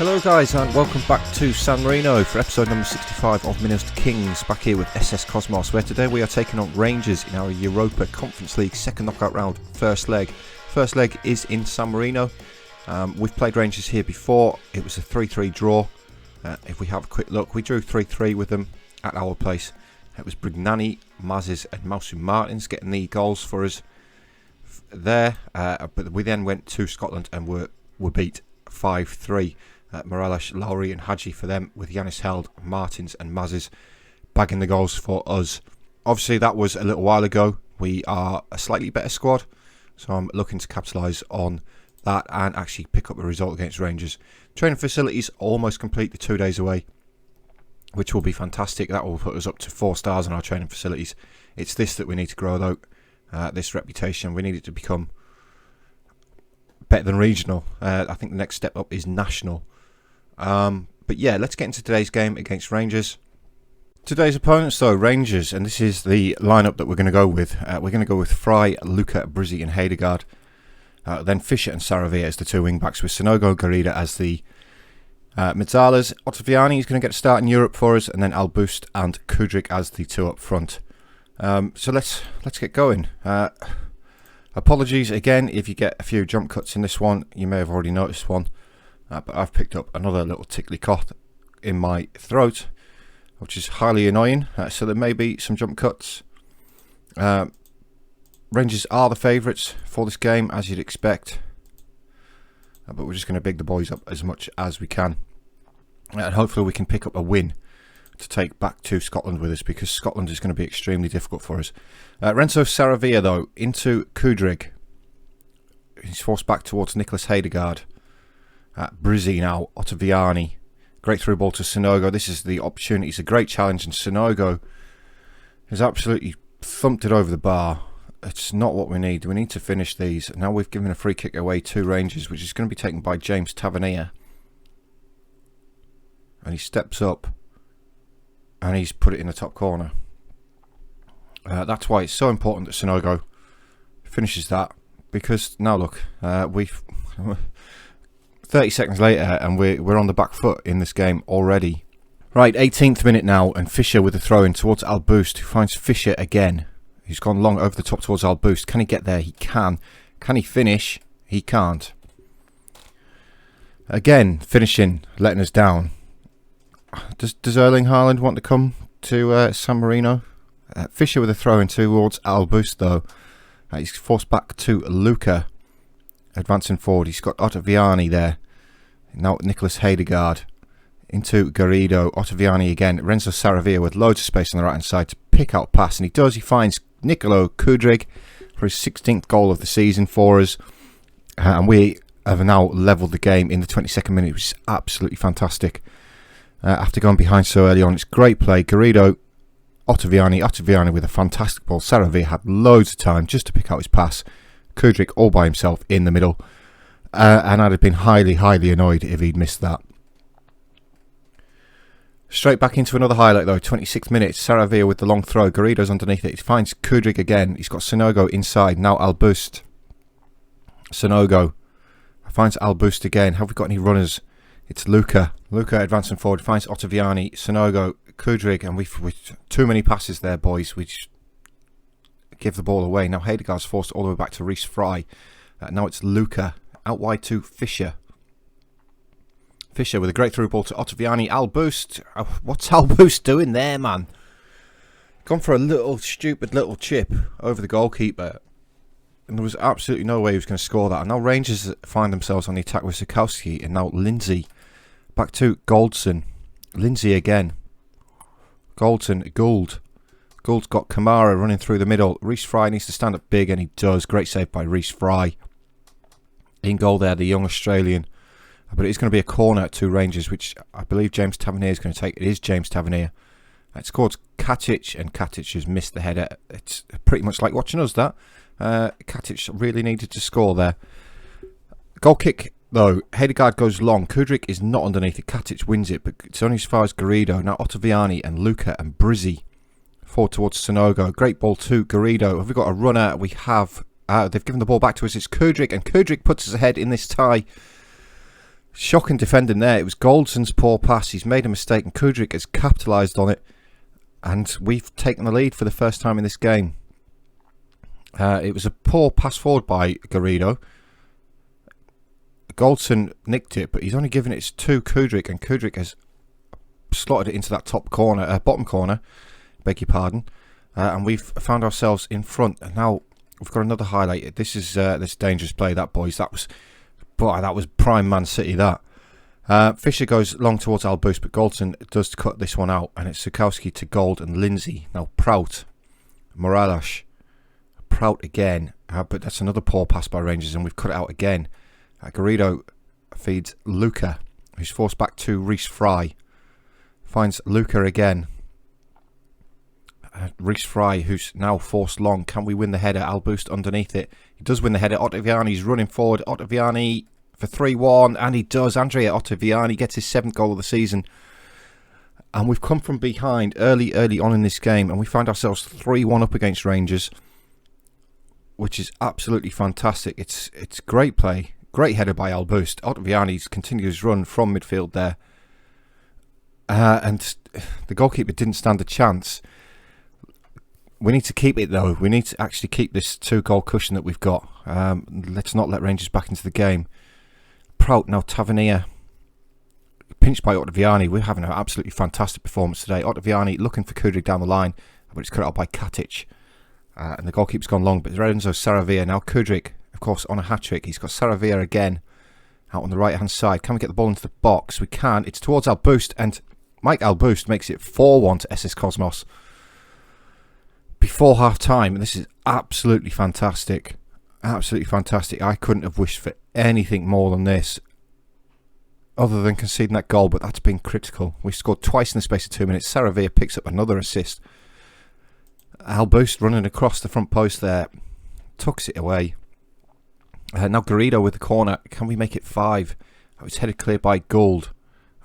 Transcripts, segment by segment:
Hello guys and welcome back to San Marino for episode number 65 of Minnows to Kings, back here with SS Cosmos, where today we are taking on Rangers in our Europa Conference League second knockout round, first leg. First leg is in San Marino. We've played Rangers here before. It was a 3-3 draw. If we have a quick look, we drew 3-3 with them at our place. It was Brignani, Mazes and Mousu Martins getting the goals for us there, but we then went to Scotland and were beat 5-3. Morales, Lowry and Hadji for them, with Yanis Held, Martins and Mazes bagging the goals for us. Obviously that was a little while ago. We are a slightly better squad, so I'm looking to capitalise on that and actually pick up a result against Rangers. Training facilities almost complete, the 2 days away, which will be fantastic. That will put us up to 4 stars in our training facilities. It's this that we need to grow though, this reputation. We need it to become better than regional. I think the next step up is national. But yeah, let's get into today's game against Rangers. Today's opponents though, Rangers, and this is the lineup that we're going to go with. We're going to go with Fry, Luca, Brizzi and Hedegaard. Then Fischer and Saravia as the two wing-backs, with Sonogo, Garida as the midfielders. Ottaviani is going to get a start in Europe for us, and then Albust and Kudryk as the two up front. So let's get going. Apologies again if you get a few jump cuts in this one. You may have already noticed one. But I've picked up another little tickly cough in my throat, which is highly annoying. So there may be some jump cuts. Rangers are the favourites for this game, as you'd expect. But we're just going to big the boys up as much as we can. And hopefully we can pick up a win to take back to Scotland with us, because Scotland is going to be extremely difficult for us. Renzo Saravia, though, into Kudryk. He's forced back towards Nicholas Hedegaard. Brizzi now, Ottaviani. Great through ball to Sonogo. This is the opportunity. It's a great challenge, and Sonogo has absolutely thumped it over the bar. It's not what we need. We need to finish these. Now we've given a free kick away to Rangers, which is going to be taken by James Tavernier. And he steps up and he's put it in the top corner. That's why it's so important that Sonogo finishes that, because now look, we've 30 seconds later and we're on the back foot in this game already. Right, 18th minute now, and Fischer with a throw in towards Albust, who finds Fischer again. He's gone long over the top towards Albust. Can he get there? He can. Can he finish? He can't. Again, finishing, letting us down. Does Erling Haaland want to come to San Marino? Fischer with a throw in towards Albust though. He's forced back to Luca. Advancing forward, he's got Ottaviani there. Now Nicholas Hedegaard into Garrido. Ottaviani again. Renzo Saravia with loads of space on the right hand side to pick out a pass, and he does. He finds Nicolo Kudryk for his 16th goal of the season for us. And we have now levelled the game in the 22nd minute, which is absolutely fantastic. After going behind so early on, it's great play. Garrido, Ottaviani with a fantastic ball. Saravia had loads of time just to pick out his pass. Kudryk all by himself in the middle, and I'd have been highly annoyed if he'd missed that. Straight back into another highlight though, 26th minute, Saravia with the long throw. Garrido's underneath it. He finds Kudryk again. He's got Sonogo inside. Now Albust. Sonogo finds Albust again. Have we got any runners? It's Luca. Luca advancing forward, finds Ottaviani, Sonogo, Kudryk, and we've too many passes there, boys. We give the ball away. Now Hedegaard's forced all the way back to Reece Fry. Now it's Luca out wide to Fischer. Fischer with a great through ball to Ottaviani. Albust. Oh, what's Albust doing there, man? Gone for a little stupid little chip over the goalkeeper. And there was absolutely no way he was going to score that. And now Rangers find themselves on the attack with Sikowski. And now Lindsay. Back to Goldson. Lindsay again. Goldson. Gould. Gould's got Kamara running through the middle. Reece Fry needs to stand up big, and he does. Great save by Reece Fry. In goal there, the young Australian. But it is going to be a corner to Rangers, which I believe James Tavernier is going to take. It is James Tavernier. It's towards Katic, and Katic has missed the header. It's pretty much like watching us, that. Katic really needed to score there. Goal kick, though. Hedegaard goes long. Kudryk is not underneath it. Katic wins it, but it's only as far as Garrido. Now Ottaviani and Luca and Brizzi forward towards Sonogo. Great ball to Garrido. Have we got a runner? We have. They've given the ball back to us. It's Kudryk, and Kudryk puts us ahead in this tie. Shocking defending there. It was Goldson's poor pass. He's made a mistake and Kudryk has capitalised on it. And we've taken the lead for the first time in this game. It was a poor pass forward by Garrido. Goldson nicked it, but he's only given it to Kudryk, and Kudryk has slotted it into that top corner, bottom corner, beg your pardon. And we've found ourselves in front. And now we've got another highlight. This is this dangerous play, that, boys. That was prime Man City, that. Fisher goes long towards Albus, but Goldson does cut this one out, and it's Sukowski to Gold and Lindsay. Now Prout, Morales, Prout again, but that's another poor pass by Rangers, and we've cut it out again. Garrido feeds Luca, who's forced back to Reece Fry. Finds Luca again. Reece Fry, who's now forced long. Can we win the header? Albus underneath it. He does win the header. Ottaviani's running forward. Ottaviani for 3-1, and he does. Andrea Ottaviani gets his 7th goal of the season. And we've come from behind early on in this game, and we find ourselves 3-1 up against Rangers, which is absolutely fantastic. It's great play. Great header by Albus. Ottaviani's continues run from midfield there. And the goalkeeper didn't stand a chance. We need to keep it, though. We need to actually keep this 2-goal cushion that we've got. Let's not let Rangers back into the game. Prout, now Tavernier. Pinched by Ottaviani. We're having an absolutely fantastic performance today. Ottaviani looking for Kudryk down the line, but it's cut out by Katic. And the goalkeeper's gone long, but Renzo Saravia. Now Kudryk, of course, on a hat-trick. He's got Saravia again out on the right-hand side. Can we get the ball into the box? We can. It's towards Albust, and Mike Albust makes it 4-1 to SS Cosmos before half-time. And this is absolutely fantastic. Absolutely fantastic. I couldn't have wished for anything more than this, other than conceding that goal, but that's been critical. We scored twice in the space of 2 minutes. Saravia picks up another assist. Albust running across the front post there, tucks it away. Now Garrido with the corner. Can we make it 5? It's headed clear by Gould,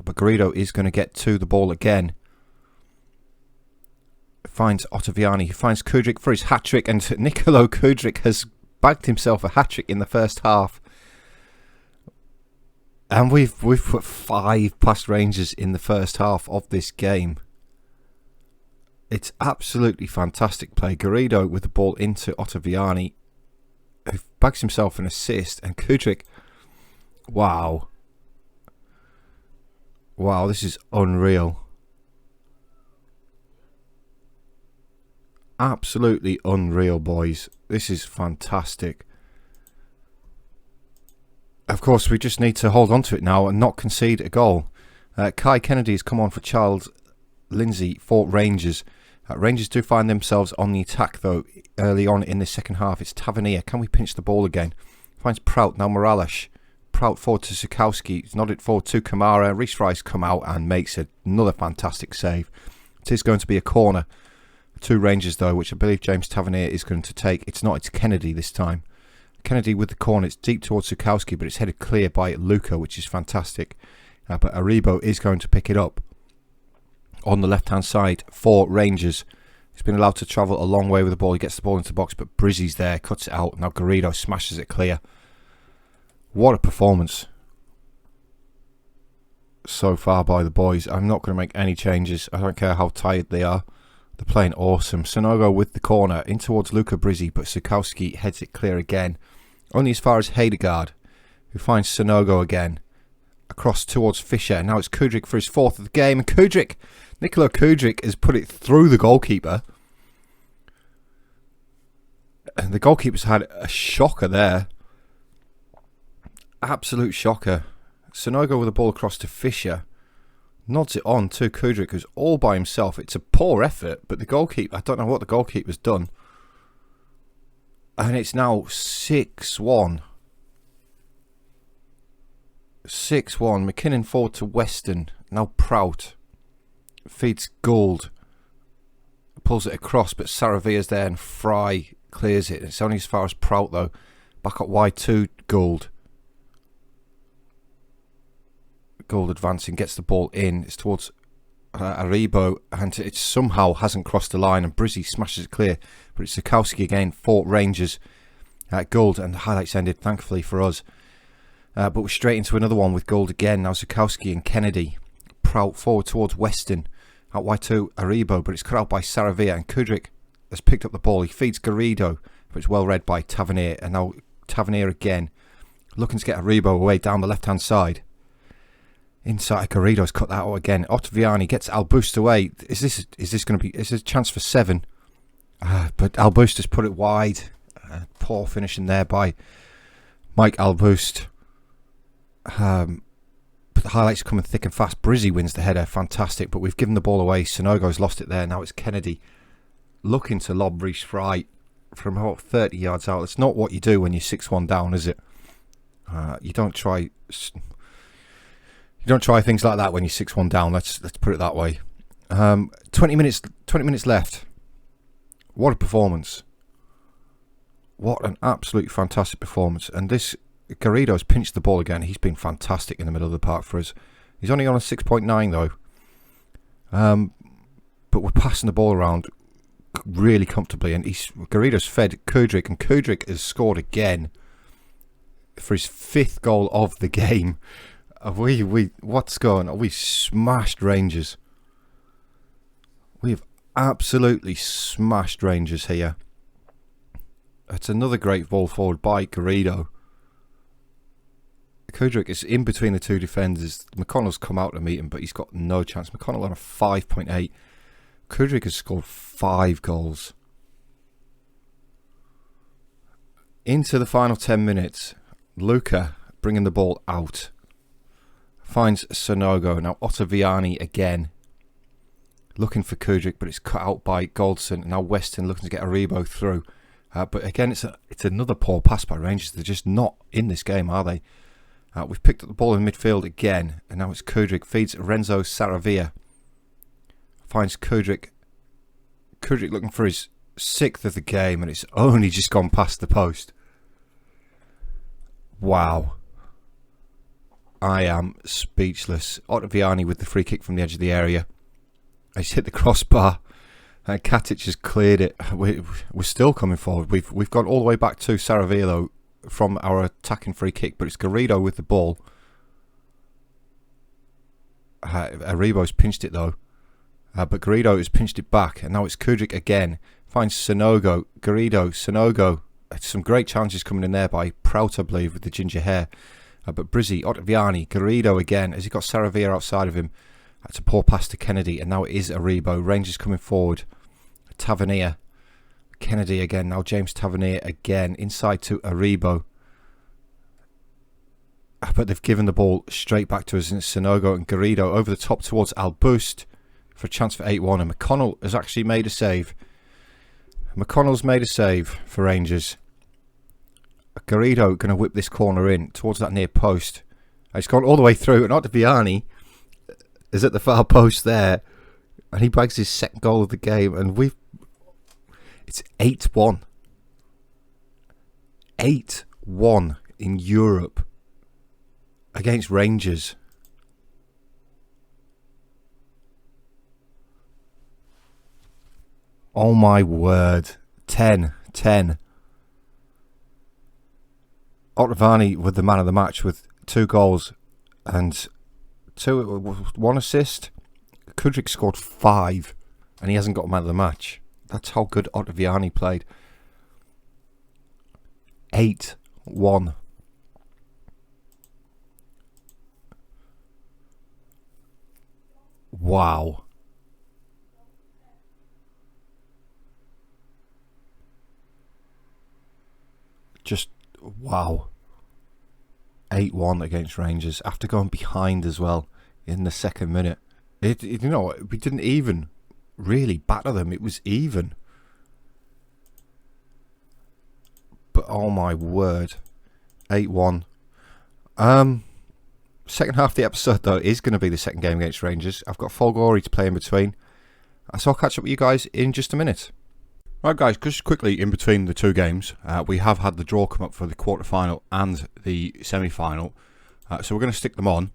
but Garrido is going to get to the ball again. Finds Ottaviani. He finds Kudryk for his hat-trick, and Nicolo Kudryk has bagged himself a hat-trick in the first half. And we've put 5 past Rangers in the first half of this game. It's absolutely fantastic play. Garrido with the ball into Ottaviani, who bags himself an assist, and Kudryk. Wow. Wow, this is unreal. Absolutely unreal, boys. This is fantastic. Of course, we just need to hold on to it now and not concede a goal. Kai Kennedy has come on for Charles Lindsay for Rangers. Rangers do find themselves on the attack, though, early on in the second half. It's Tavernier. Can we pinch the ball again? Finds Prout. Now Morales. Prout forward to Sukowski. He's nodded forward to Kamara. Reece Fry's come out and makes another fantastic save. It is going to be a corner to Rangers, though, which I believe James Tavernier is going to take. It's not. It's Kennedy this time. Kennedy with the corner. It's deep towards Sukowski, but it's headed clear by Luca, which is fantastic. But Aribo is going to pick it up on the left-hand side for Rangers. He's been allowed to travel a long way with the ball. He gets the ball into the box, but Brizzy's there, cuts it out. Now Garrido smashes it clear. What a performance so far by the boys. I'm not going to make any changes. I don't care how tired they are. They're playing awesome. Sonogo with the corner in towards Luca Brizzy, but Sukowski heads it clear again. Only as far as Hedegaard, who finds Sonogo again. Across towards Fisher. Now it's Kudryk for his 4th of the game. And Kudryk, Nicolo Kudryk, has put it through the goalkeeper. And the goalkeeper's had a shocker there. Absolute shocker. Sonogo with the ball across to Fisher. Nods it on to Kudryk, who's all by himself. It's a poor effort, but the goalkeeper, I don't know what the goalkeeper's done. And it's now 6-1. 6-1. McKinnon forward to Weston. Now Prout. Feeds Gould. Pulls it across, but Saravia's there and Fry clears it. It's only as far as Prout, though. Back up wide to Gould. Gould advancing, gets the ball in. It's towards Aribo, and it somehow hasn't crossed the line, and Brizzy smashes it clear. But it's Sukowski again for Rangers at Gould, and the highlights ended, thankfully for us. But we're straight into another one with gold again. Now Zukowski and Kennedy prout forward towards Weston. Out wide to Aribo, but it's cut out by Saravia, and Kudryk has picked up the ball. He feeds Garrido, but it's well read by Tavernier, and now Tavernier again, looking to get Aribo away down the left-hand side. Inside, Garrido's cut that out again. Ottaviani gets Albuste away. Is this going to be? Is this a chance for 7? But Albuste has put it wide. Poor finishing there by Mike Albuste. But the highlights are coming thick and fast. Brizzy wins the header, fantastic. But we've given the ball away. Sonogo's lost it there. Now it's Kennedy looking to lob Reece Fry from about 30 yards out. It's not what you do when you're 6-1 down, is it? You don't try things like that when you're 6-1 down. Let's put it that way. 20 minutes left. What a performance! What an absolute fantastic performance! And this Garrido's pinched the ball again. He's been fantastic in the middle of the park for us. He's only on a 6.9 though. But we're passing the ball around really comfortably, and Garrido's fed Kudryk, and Kudryk has scored again for his 5th goal of the game. What's going on? We smashed Rangers. We've absolutely smashed Rangers here. It's another great ball forward by Garrido. Kudryk is in between the two defenders. McConnell's come out to meet him, but he's got no chance. McConnell on a 5.8. Kudryk has scored 5 goals. Into the final 10 minutes. Luca bringing the ball out. Finds Sonogo. Now Ottaviani again. Looking for Kudryk, but it's cut out by Goldson. Now Weston looking to get Aribo through. But again, it's another poor pass by Rangers. They're just not in this game, are they? We've picked up the ball in midfield again. And now it's Kudryk. Feeds Renzo Saravia. Finds Kudryk. Kudryk looking for his 6th of the game, and it's only just gone past the post. Wow. I am speechless. Ottaviani with the free kick from the edge of the area. He's hit the crossbar, and Katic has cleared it. We're still coming forward. We've gone all the way back to Saravia though from our attacking free kick, but it's Garrido with the ball. Aribo's pinched it though. But Garrido has pinched it back, and now it's Kudryk again. Finds Sonogo, Garrido, Sonogo. Some great challenges coming in there by Prout, I believe, with the ginger hair. But Brizzy, Ottaviani, Garrido again. Has he got Saravia outside of him? That's a poor pass to Kennedy, and now it is Aribo. Rangers coming forward. Tavernier. Kennedy again. Now James Tavernier again. Inside to Aribo. But they've given the ball straight back to us, and it's Sonogo and Garrido over the top towards Albuste for a chance for 8-1, and McConnell has actually made a save. McConnell's made a save for Rangers. Garrido going to whip this corner in towards that near post. It's gone all the way through, and Ottaviani is at the far post there, and he bags his 2nd goal of the game, and it's 8-1. 8-1 in Europe against Rangers. Oh my word. 10-10. Ottaviani with the man of the match with 2 goals and 1 assist. Kudryk scored 5 and he hasn't got a man of the match. That's how good Ottaviani played. 8-1. Wow. Just wow. 8-1 against Rangers after going behind as well in the 2nd minute. We didn't even really batter them. It was even. But oh my word. 8-1. Second half of the episode though is going to be the 2nd game against Rangers. I've got Full Glory to play in between. So I'll catch up with you guys in just a minute. Right guys, just quickly in between the 2 games, we have had the draw come up for the quarter-final and the semi-final. So we're going to stick them on.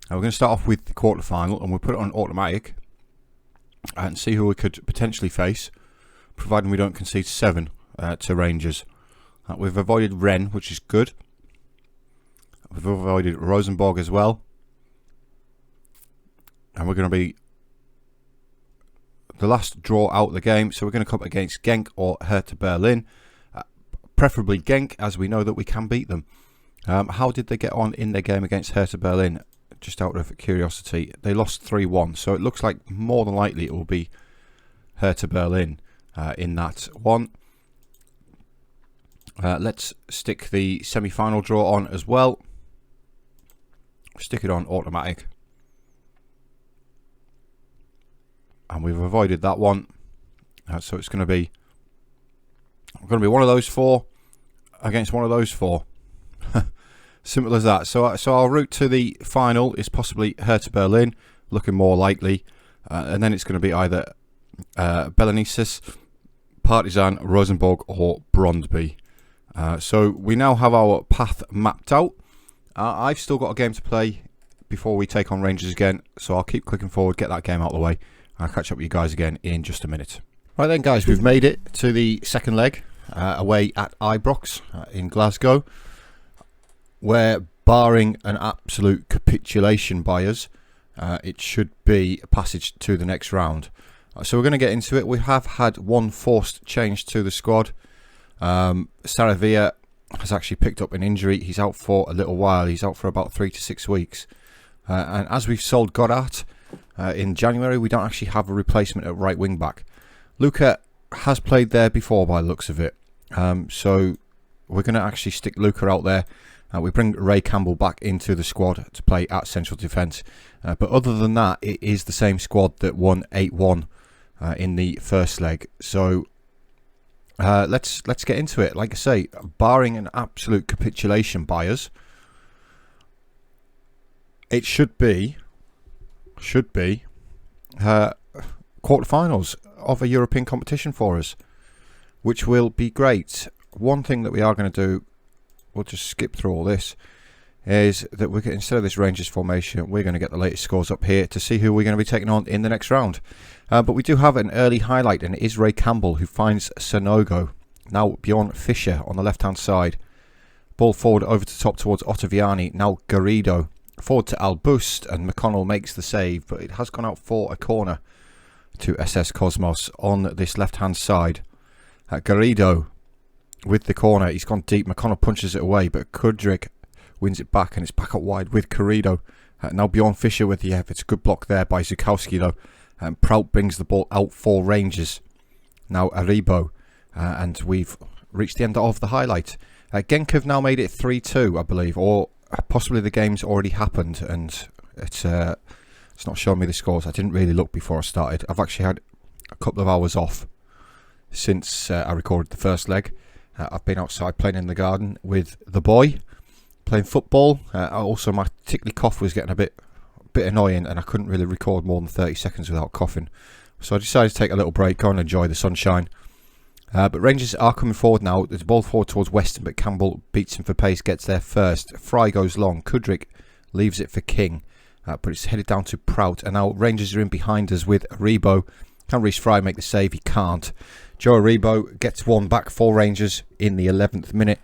We're going to start off with the quarter-final, and we'll put it on automatic and see who we could potentially face, providing we don't concede 7 to Rangers. We've avoided Rennes, which is good. We've avoided Rosenborg as well. And we're going to be the last draw out of the game. So we're going to come up against Genk or Hertha Berlin. Preferably Genk, as we know that we can beat them. How did they get on in their game against Hertha Berlin? Just out of curiosity. They lost 3-1. So it looks like more than likely it will be Hertha Berlin in that one. Let's stick the semi-final draw on as well. Stick it on automatic. And we've avoided that one. So it's going to be one of those four against one of those four. Simple as that. So our route to the final is possibly Hertha Berlin, looking more likely. And then it's going to be either Belenenses, Partizan, Rosenborg or Brondby. So we now have our path mapped out. I've still got a game to play before we take on Rangers again. So I'll keep clicking forward, get that game out of the way. I'll catch up with you guys again in just a minute. Right then, guys, we've made it to the second leg away at Ibrox in Glasgow, where, barring an absolute capitulation by us, it should be a passage to the next round. So we're going to get into it. We have had one forced change to the squad. Saravia has actually picked up an injury. He's out for a little while. He's out for about 3 to 6 weeks. And as we've sold Goddard in January, we don't actually have a replacement at right wing back. Luca has played there before by the looks of it. So we're going to actually stick Luca out there. We bring Ray Campbell back into the squad to play at central defence. But other than that, it is the same squad that won 8-1 in the first leg. So let's get into it. Like I say, barring an absolute capitulation by us, it should be quarterfinals of a European competition for us, which will be great. One thing that we are going to do, we'll just skip through all this, is that we're instead of this Rangers formation, we're going to get the latest scores up here to see who we're going to be taking on in the next round. But we do have an early highlight, and it is Ray Campbell who finds Sanogo. Now Bjorn Fischer on the left-hand side. Ball forward over to top towards Ottaviani. Now Garrido. Forward to Albust, and McConnell makes the save, but it has gone out for a corner to SS Cosmos on this left-hand side. Garrido with the corner. He's gone deep. McConnell punches it away, but Kudryk wins it back, and it's back up wide with Garrido. Now Bjorn Fischer with the it's a good block there by Zukowski though. Prout brings the ball out for Rangers. Now Aribo, and we've reached the end of the highlight. Genk have now made it 3-2, I believe, or possibly the game's already happened, and it's not showing me the scores. I didn't really look before I started. I've actually had a couple of hours off since I recorded the first leg. I've been outside playing in the garden with the boy, playing football. Also, my tickly cough was getting a bit annoying, and I couldn't really record more than 30 seconds without coughing. So I decided to take a little break, go and enjoy the sunshine. But Rangers are coming forward now. There's a ball forward towards Weston, but Campbell beats him for pace, gets there first. Fry goes long. Kudryk leaves it for King, but it's headed down to Prout. And now Rangers are in behind us with Aribo. Can Reece Fry make the save? He can't. Joe Aribo gets one back for Rangers in the 11th minute,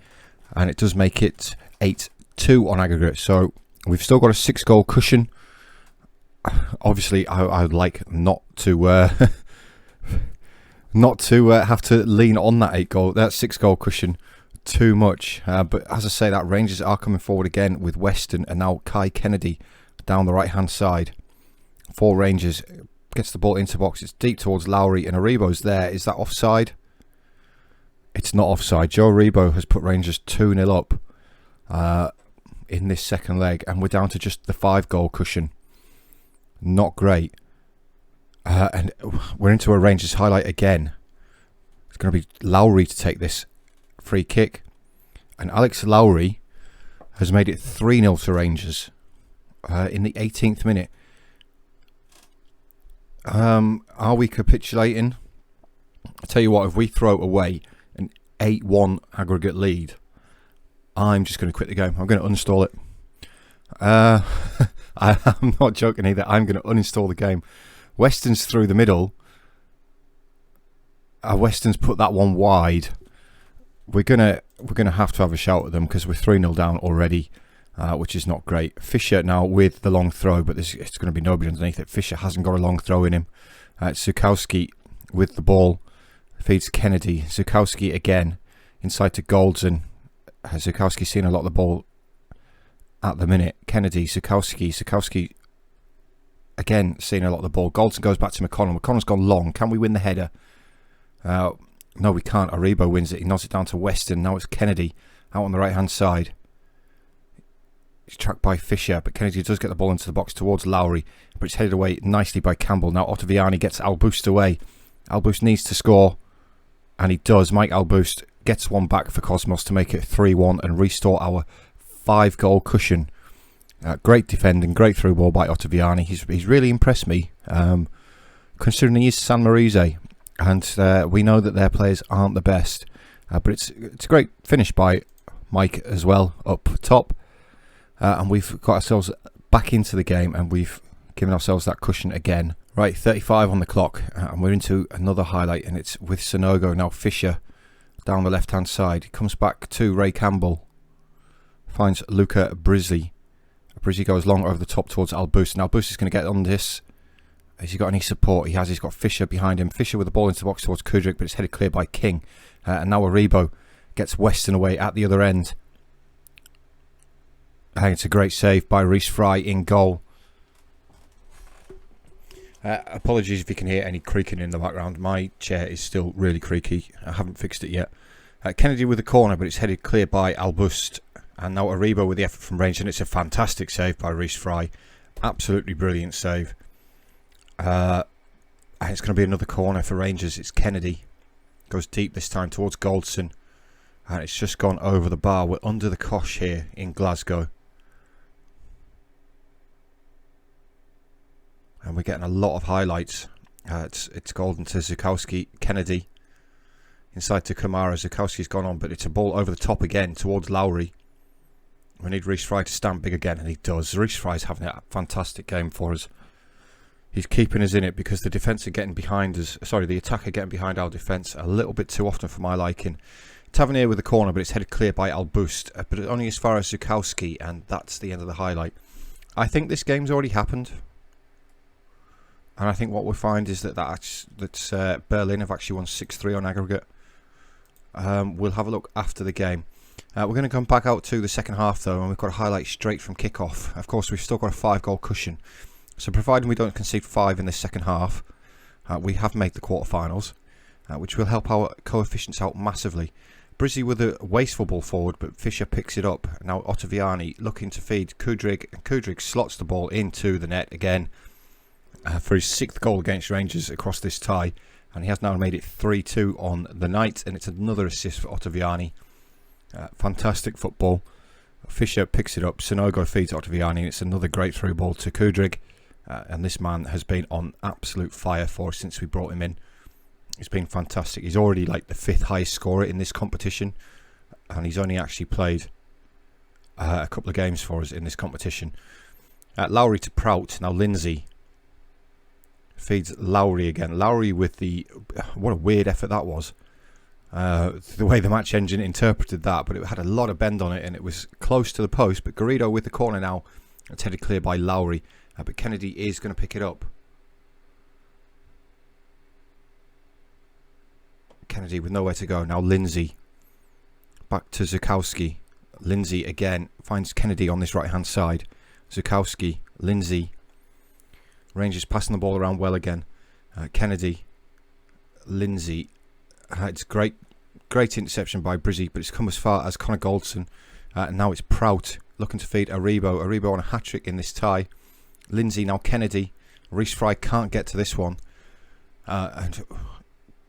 and it does make it 8-2 on aggregate. So we've still got a 6-goal cushion. Obviously, I'd like not to have to lean on that 6-goal cushion too much. But as I say, that Rangers are coming forward again with Weston, and now Kai Kennedy down the right hand side for Rangers. Gets the ball into box. It's deep towards Lowry, and Aribo's there. Is that offside? It's not offside. Joe Aribo has put Rangers 2-0 up in this second leg, and we're down to just the 5-goal cushion. Not great. And we're into a Rangers highlight again. It's going to be Lowry to take this free kick, and Alex Lowry has made it 3-0 to Rangers in the 18th minute. Are we capitulating? I'll tell you what, if we throw away an 8-1 aggregate lead, I'm just going to quit the game. I'm going to uninstall it. I'm not joking either. I'm going to uninstall the game. Weston's through the middle. Weston's put that one wide. We're gonna have to have a shout at them because we're 3-0 down already. which is not great. Fisher now with the long throw, but it's going to be nobody underneath it. Fisher hasn't got a long throw in him. Zukowski with the ball feeds Kennedy. Zukowski again inside to Goldson. Zukowski seeing a lot of the ball at the minute. Kennedy, Zukowski again seeing a lot of the ball. Goldson goes back to McConnell. McConnell's gone long. Can we win the header? No, we can't. Aribo wins it. He nods it down to Weston. Now it's Kennedy out on the right hand side. He's tracked by Fisher, but Kennedy does get the ball into the box towards Lowry, but it's headed away nicely by Campbell. Now Ottaviani gets Alboost away. Alboost needs to score, and he does. Mike Alboost gets one back for Cosmos to make it 3-1 and restore our 5-goal cushion. Great defending, great through ball by Ottaviani. He's really impressed me, considering he is San Marino, and we know that their players aren't the best. But it's a great finish by Mike as well up top. And we've got ourselves back into the game, and we've given ourselves that cushion again. Right, 35 on the clock, and we're into another highlight, and it's with Sonogo. Now Fisher down the left hand side. He comes back to Ray Campbell, finds Luca Brizzi. Brizzi goes long over the top towards Alboost. Now Alboost is going to get on this. Has he got any support? He has. He's got Fisher behind him. Fisher with the ball into the box towards Kudryk, but it's headed clear by King. And now Aribo gets Weston away at the other end. And it's a great save by Reece Fry in goal. Apologies if you can hear any creaking in the background. My chair is still really creaky. I haven't fixed it yet. Kennedy with the corner, but it's headed clear by Alboost. And now Aribo with the effort from range, and it's a fantastic save by Reece Fry. Absolutely brilliant save. And it's going to be another corner for Rangers. It's Kennedy. Goes deep this time towards Goldson. And it's just gone over the bar. We're under the cosh here in Glasgow. And we're getting a lot of highlights. It's Golden to Zukowski. Kennedy inside to Kamara. Zukowski's gone on, but it's a ball over the top again towards Lowry. We need Reece Fry to stand big again, and he does. Reece Fry's having a fantastic game for us. He's keeping us in it because the defence are getting behind us. Sorry, the attack are getting behind our defence a little bbit too often for my liking. Tavernier with the corner, but it's headed clear by Alboost, but only as far as Zukowski, and that's the end of the highlight. I think this game's already happened. And I think what we'll find is that Berlin have actually won 6-3 on aggregate. We'll have a look after the game. We're going to come back out to the second half though, and we've got a highlight straight from kickoff. Of course, we've still got a 5-goal cushion. So providing we don't concede 5 in this second half, we have made the quarterfinals, which will help our coefficients out massively. Brizzi with a wasteful ball forward, but Fisher picks it up. Now Ottaviani looking to feed Kudryk, and Kudryk slots the ball into the net again. For his 6th goal against Rangers across this tie, and he has now made it 3-2 on the night, and it's another assist for Ottaviani. Fantastic football. Fisher picks it up, Sonogo feeds Ottaviani, and it's another great through ball to Kudryk, and this man has been on absolute fire for us since we brought him in. He's been fantastic. He's already like the 5th highest scorer in this competition, and he's only actually played a couple of games for us in this competition. Lowry to Prout. Now Lindsay feeds Lowry again. Lowry with the... What a weird effort that was. The way the match engine interpreted that, but it had a lot of bend on it, and it was close to the post. But Garrido with the corner now. It's headed clear by Lowry. But Kennedy is going to pick it up. Kennedy with nowhere to go. Now Lindsay. Back to Zukowski. Lindsay again finds Kennedy on this right hand side. Zukowski. Lindsay. Rangers passing the ball around well again. Kennedy, Lindsay. It's great interception by Brizzi, but it's come as far as Connor Goldson. And now it's Prout looking to feed Aribo. Aribo on a hat-trick in this tie. Lindsay, now Kennedy. Reece Fry can't get to this one. And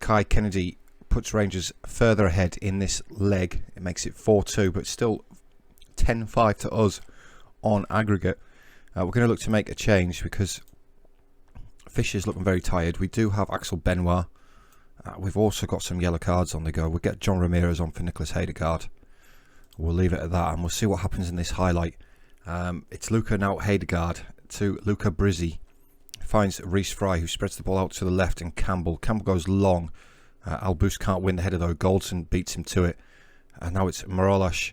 Kai Kennedy puts Rangers further ahead in this leg. It makes it 4-2, but still 10-5 to us on aggregate. We're going to look to make a change because Fisher's looking very tired. We do have Axel Benoit. We've also got some yellow cards on the go. We'll get John Ramirez on for Nicholas Hedegaard. We'll leave it at that, and we'll see what happens in this highlight. It's Luca now Hedegaard to Luca Brizzi. Finds Reece Fry, who spreads the ball out to the left, and Campbell. Campbell goes long. Alboost can't win the header though. Goldson beats him to it. And now it's Morolash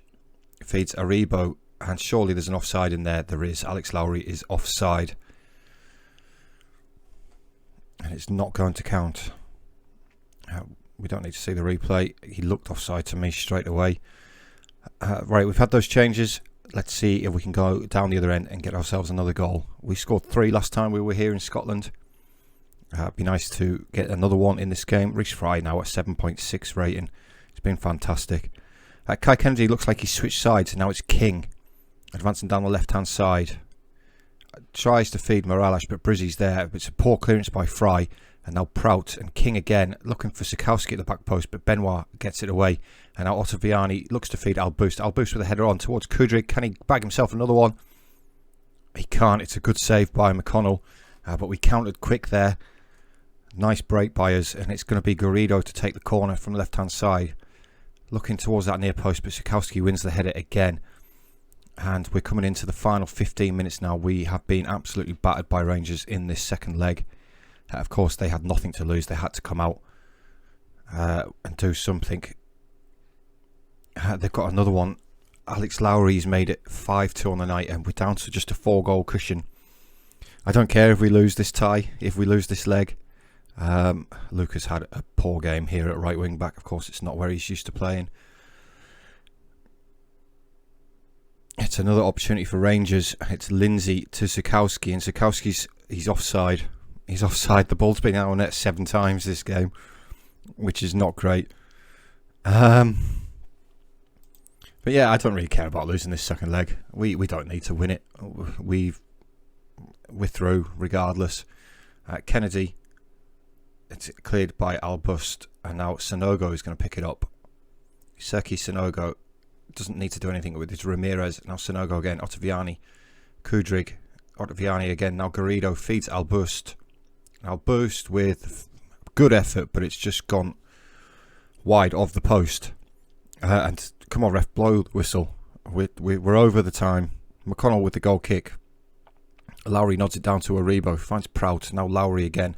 feeds Aribo. And surely there's an offside in there. There is. Alex Lowry is offside. And it's not going to count. We don't need to see the replay. He looked offside to me straight away. Right, we've had those changes. Let's see if we can go down the other end and get ourselves another goal. We scored 3 last time we were here in Scotland. It'd be nice to get another one in this game. Rhys Fry now at 7.6 rating. It's been fantastic. Kai Kennedy looks like he switched sides. Now it's King advancing down the left-hand side. Tries to feed Morales, but Brizzy's there. It's a poor clearance by Fry. And now Prout and King again looking for Sikowski at the back post, but Benoit gets it away. And now Ottaviani looks to feed Alboost. Alboost with a header on towards Kudryk. Can he bag himself another one? He can't. It's a good save by McConnell. But we countered quick there. Nice break by us. And it's going to be Garrido to take the corner from the left-hand side. Looking towards that near post, but Sikowski wins the header again. And we're coming into the final 15 minutes now. We have been absolutely battered by Rangers in this second leg. Of course, they had nothing to lose. They had to come out and do something. They've got another one. Alex Lowry's made it 5-2 on the night, and we're down to just a 4-goal cushion. I don't care if we lose this tie, if we lose this leg. Lucas had a poor game here at right wing back. Of course, it's not where he's used to playing. It's another opportunity for Rangers. It's Lindsay to Sikowski, and he's offside. He's offside. The ball's been out on net 7 times this game, which is not great. But yeah, I don't really care about losing this second leg. We don't need to win it. We're through regardless. Kennedy, it's cleared by Albust, and now Sanogo is going to pick it up. Serki Sanogo doesn't need to do anything with it. Ramirez, now Sanogo again, Ottaviani, Kudryk, Ottaviani again, now Garrido feeds Albust. Albust with good effort, but it's just gone wide of the post. And come on, ref, blow the whistle. We're over the time. McConnell with the goal kick. Lowry nods it down to Aribo, finds Prout, now Lowry again.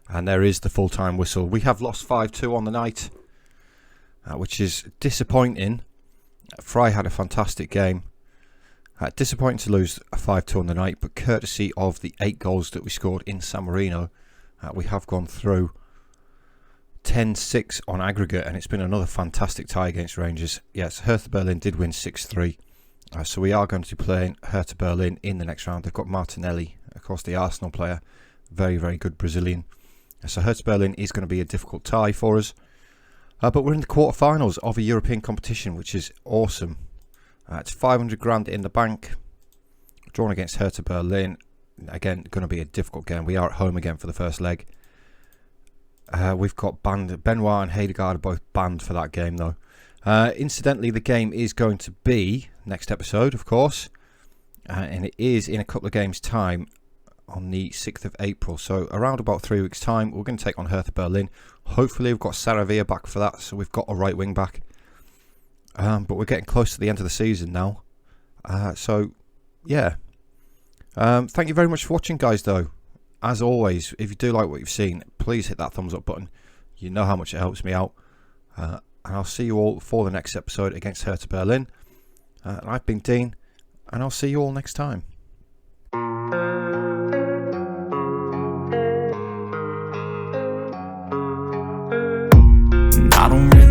And there is the full-time whistle. We have lost 5-2 on the night, which is disappointing. Fry had a fantastic game. Disappointing to lose a 5-2 on the night, but courtesy of the 8 goals that we scored in San Marino, we have gone through 10-6 on aggregate, and it's been another fantastic tie against Rangers. Yes, Hertha Berlin did win 6-3, so we are going to be playing Hertha Berlin in the next round. They've got Martinelli, of course, the Arsenal player, very, very good Brazilian. So Hertha Berlin is going to be a difficult tie for us. But we're in the quarterfinals of a European competition, which is awesome. It's 500 grand in the bank. Drawn against Hertha Berlin. Again, going to be a difficult game. We are at home again for the first leg. We've got banned. Benoit and Hedegaard are both banned for that game, though. Incidentally, the game is going to be next episode, of course. And it is in a couple of games' time on the 6th of April. So around about 3 weeks' time, we're going to take on Hertha Berlin. Hopefully, we've got Saravia back for that. So we've got a right wing back. But we're getting close to the end of the season now. So, yeah. Thank you very much for watching, guys, though. As always, if you do like what you've seen, please hit that thumbs up button. You know how much it helps me out. And I'll see you all for the next episode against Hertha Berlin. I've been Dean, and I'll see you all next time. I don't really